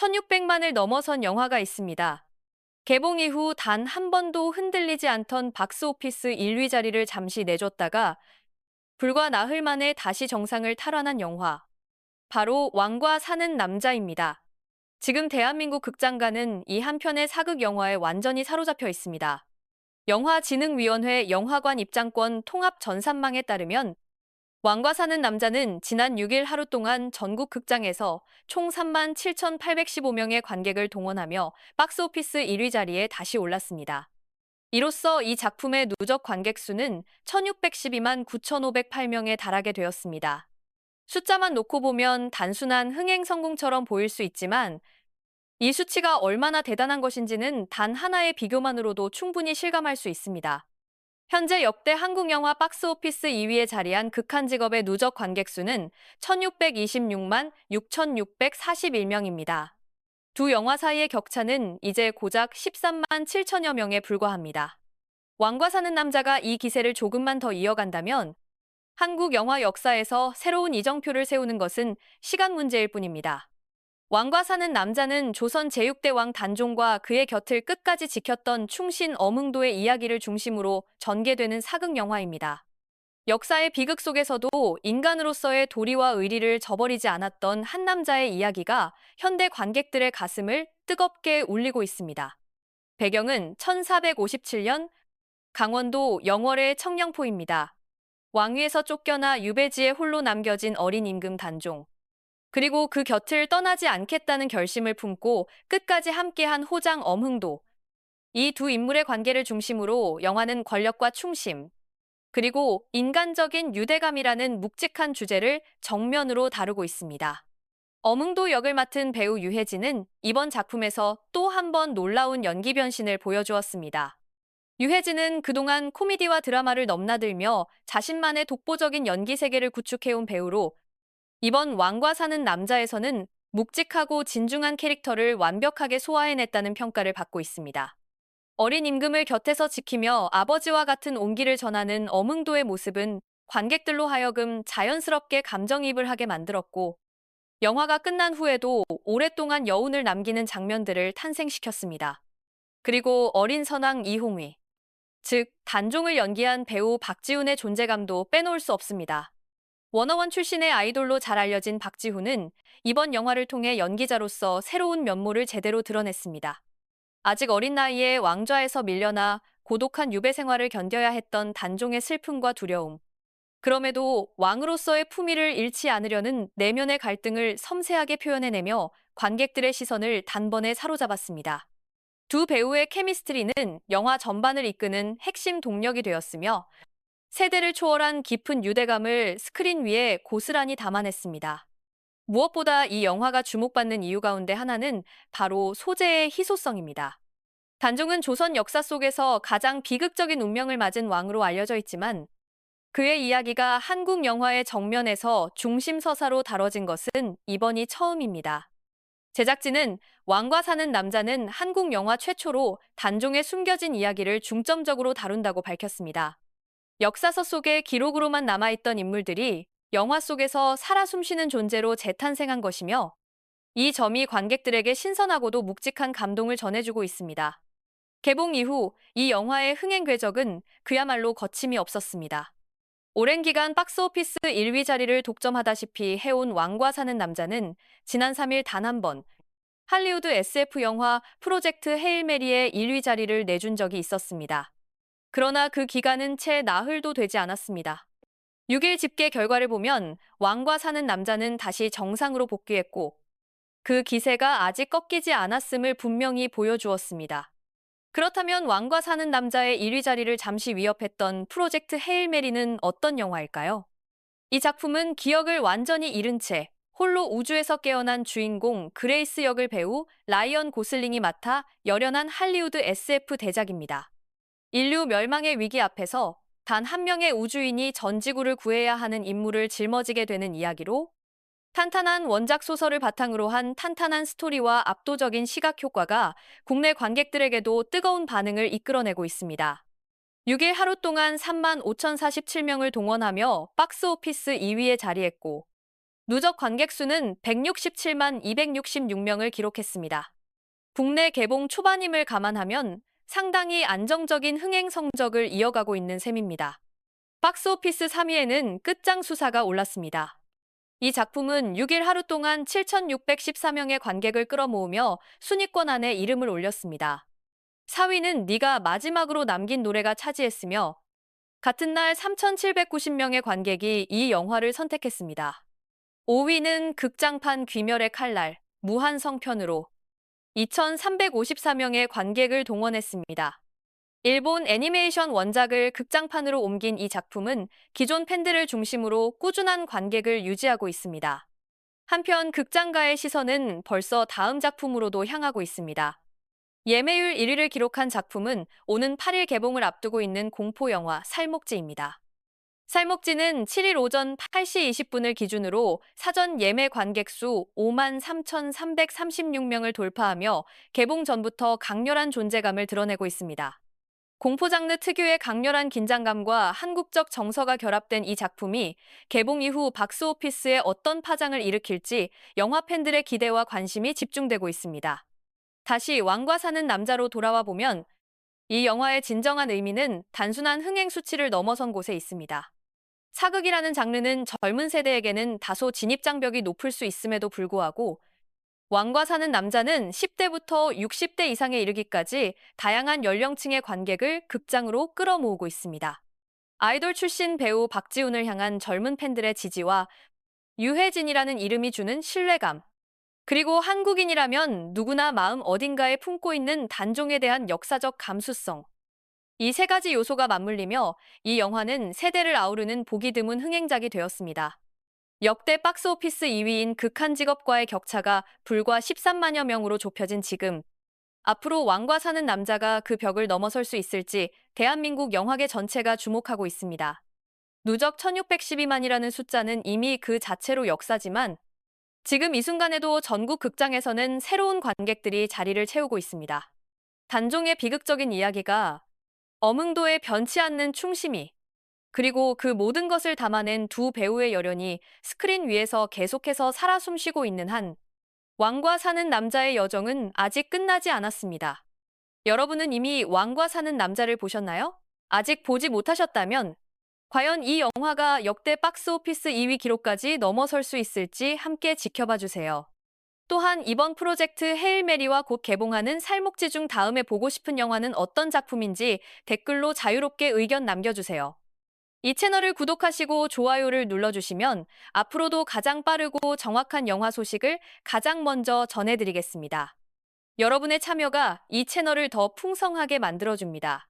1600만을 넘어선 영화가 있습니다. 개봉 이후 단 한 번도 흔들리지 않던 박스오피스 1위 자리를 잠시 내줬다가 불과 나흘 만에 다시 정상을 탈환한 영화. 바로 왕과 사는 남자입니다. 지금 대한민국 극장가는 이 한 편의 사극 영화에 완전히 사로잡혀 있습니다. 영화진흥위원회 영화관 입장권 통합 전산망에 따르면 왕과 사는 남자는 지난 6일 하루 동안 전국 극장에서 총 37,815명의 관객을 동원하며 박스오피스 1위 자리에 다시 올랐습니다. 이로써 이 작품의 누적 관객 수는 1,612만 9,508명에 달하게 되었습니다. 숫자만 놓고 보면 단순한 흥행 성공처럼 보일 수 있지만 이 수치가 얼마나 대단한 것인지는 단 하나의 비교만으로도 충분히 실감할 수 있습니다. 현재 역대 한국 영화 박스오피스 2위에 자리한 극한 직업의 누적 관객 수는 1,626만 6,641명입니다. 두 영화 사이의 격차는 이제 고작 13만 7천여 명에 불과합니다. 왕과 사는 남자가 이 기세를 조금만 더 이어간다면 한국 영화 역사에서 새로운 이정표를 세우는 것은 시간 문제일 뿐입니다. 왕과 사는 남자는 조선 제6대 왕 단종과 그의 곁을 끝까지 지켰던 충신 엄흥도의 이야기를 중심으로 전개되는 사극 영화입니다. 역사의 비극 속에서도 인간으로서의 도리와 의리를 저버리지 않았던 한 남자의 이야기가 현대 관객들의 가슴을 뜨겁게 울리고 있습니다. 배경은 1457년 강원도 영월의 청령포입니다. 왕위에서 쫓겨나 유배지에 홀로 남겨진 어린 임금 단종. 그리고 그 곁을 떠나지 않겠다는 결심을 품고 끝까지 함께한 호장 엄흥도. 이 두 인물의 관계를 중심으로 영화는 권력과 충심, 그리고 인간적인 유대감이라는 묵직한 주제를 정면으로 다루고 있습니다. 엄흥도 역을 맡은 배우 유해진은 이번 작품에서 또 한 번 놀라운 연기 변신을 보여주었습니다. 유해진은 그동안 코미디와 드라마를 넘나들며 자신만의 독보적인 연기 세계를 구축해온 배우로 이번 왕과 사는 남자에서는 묵직하고 진중한 캐릭터를 완벽하게 소화해냈다는 평가를 받고 있습니다. 어린 임금을 곁에서 지키며 아버지와 같은 온기를 전하는 엄흥도의 모습은 관객들로 하여금 자연스럽게 감정이입을 하게 만들었고, 영화가 끝난 후에도 오랫동안 여운을 남기는 장면들을 탄생시켰습니다. 그리고 어린 선왕 이홍휘, 즉 단종을 연기한 배우 박지훈의 존재감도 빼놓을 수 없습니다. 워너원 출신의 아이돌로 잘 알려진 박지훈은 이번 영화를 통해 연기자로서 새로운 면모를 제대로 드러냈습니다. 아직 어린 나이에 왕좌에서 밀려나 고독한 유배 생활을 견뎌야 했던 단종의 슬픔과 두려움. 그럼에도 왕으로서의 품위를 잃지 않으려는 내면의 갈등을 섬세하게 표현해내며 관객들의 시선을 단번에 사로잡았습니다. 두 배우의 케미스트리는 영화 전반을 이끄는 핵심 동력이 되었으며 세대를 초월한 깊은 유대감을 스크린 위에 고스란히 담아냈습니다. 무엇보다 이 영화가 주목받는 이유 가운데 하나는 바로 소재의 희소성입니다. 단종은 조선 역사 속에서 가장 비극적인 운명을 맞은 왕으로 알려져 있지만 그의 이야기가 한국 영화의 정면에서 중심 서사로 다뤄진 것은 이번이 처음입니다. 제작진은 왕과 사는 남자는 한국 영화 최초로 단종의 숨겨진 이야기를 중점적으로 다룬다고 밝혔습니다. 역사서 속에 기록으로만 남아있던 인물들이 영화 속에서 살아 숨쉬는 존재로 재탄생한 것이며 이 점이 관객들에게 신선하고도 묵직한 감동을 전해주고 있습니다. 개봉 이후 이 영화의 흥행 궤적은 그야말로 거침이 없었습니다. 오랜 기간 박스오피스 1위 자리를 독점하다시피 해온 왕과 사는 남자는 지난 3일 단 한 번 할리우드 SF 영화 프로젝트 헤일 메리의 1위 자리를 내준 적이 있었습니다. 그러나 그 기간은 채 나흘도 되지 않았습니다. 6일 집계 결과를 보면 왕과 사는 남자는 다시 정상으로 복귀했고 그 기세가 아직 꺾이지 않았음을 분명히 보여주었습니다. 그렇다면 왕과 사는 남자의 1위 자리를 잠시 위협했던 프로젝트 헤일 메리는 어떤 영화일까요? 이 작품은 기억을 완전히 잃은 채 홀로 우주에서 깨어난 주인공 그레이스 역을 배우 라이언 고슬링이 맡아 열연한 할리우드 SF 대작입니다. 인류 멸망의 위기 앞에서 단 한 명의 우주인이 전 지구를 구해야 하는 임무를 짊어지게 되는 이야기로 탄탄한 원작 소설을 바탕으로 한 탄탄한 스토리와 압도적인 시각 효과가 국내 관객들에게도 뜨거운 반응을 이끌어내고 있습니다. 6일 하루 동안 35,047명을 동원하며 박스오피스 2위에 자리했고 누적 관객 수는 167만 266명을 기록했습니다. 국내 개봉 초반임을 감안하면 상당히 안정적인 흥행 성적을 이어가고 있는 셈입니다. 박스오피스 3위에는 끝장 수사가 올랐습니다. 이 작품은 6일 하루 동안 7,614명의 관객을 끌어모으며 순위권 안에 이름을 올렸습니다. 4위는 네가 마지막으로 남긴 노래가 차지했으며 같은 날 3,790명의 관객이 이 영화를 선택했습니다. 5위는 극장판 귀멸의 칼날, 무한성편으로 2,354명의 관객을 동원했습니다. 일본 애니메이션 원작을 극장판으로 옮긴 이 작품은 기존 팬들을 중심으로 꾸준한 관객을 유지하고 있습니다. 한편 극장가의 시선은 벌써 다음 작품으로도 향하고 있습니다. 예매율 1위를 기록한 작품은 오는 8일 개봉을 앞두고 있는 공포영화 살목지입니다. 살목지는 7일 오전 8시 20분을 기준으로 사전 예매 관객 수 5만 3,336명을 돌파하며 개봉 전부터 강렬한 존재감을 드러내고 있습니다. 공포 장르 특유의 강렬한 긴장감과 한국적 정서가 결합된 이 작품이 개봉 이후 박스오피스에 어떤 파장을 일으킬지 영화 팬들의 기대와 관심이 집중되고 있습니다. 다시 왕과 사는 남자로 돌아와 보면 이 영화의 진정한 의미는 단순한 흥행 수치를 넘어선 곳에 있습니다. 사극이라는 장르는 젊은 세대에게는 다소 진입장벽이 높을 수 있음에도 불구하고 왕과 사는 남자는 10대부터 60대 이상에 이르기까지 다양한 연령층의 관객을 극장으로 끌어모으고 있습니다. 아이돌 출신 배우 박지훈을 향한 젊은 팬들의 지지와 유해진이라는 이름이 주는 신뢰감, 그리고 한국인이라면 누구나 마음 어딘가에 품고 있는 단종에 대한 역사적 감수성, 이 세 가지 요소가 맞물리며 이 영화는 세대를 아우르는 보기 드문 흥행작이 되었습니다. 역대 박스오피스 2위인 극한 직업과의 격차가 불과 13만여 명으로 좁혀진 지금, 앞으로 왕과 사는 남자가 그 벽을 넘어설 수 있을지 대한민국 영화계 전체가 주목하고 있습니다. 누적 1612만이라는 숫자는 이미 그 자체로 역사지만 지금 이 순간에도 전국 극장에서는 새로운 관객들이 자리를 채우고 있습니다. 단종의 비극적인 이야기가 엄흥도의 변치 않는 충심이, 그리고 그 모든 것을 담아낸 두 배우의 열연이 스크린 위에서 계속해서 살아 숨쉬고 있는 한 왕과 사는 남자의 여정은 아직 끝나지 않았습니다. 여러분은 이미 왕과 사는 남자를 보셨나요? 아직 보지 못하셨다면 과연 이 영화가 역대 박스오피스 2위 기록까지 넘어설 수 있을지 함께 지켜봐 주세요. 또한 이번 프로젝트 헤일 메리와 곧 개봉하는 살목지 중 다음에 보고 싶은 영화는 어떤 작품인지 댓글로 자유롭게 의견 남겨주세요. 이 채널을 구독하시고 좋아요를 눌러주시면 앞으로도 가장 빠르고 정확한 영화 소식을 가장 먼저 전해드리겠습니다. 여러분의 참여가 이 채널을 더 풍성하게 만들어줍니다.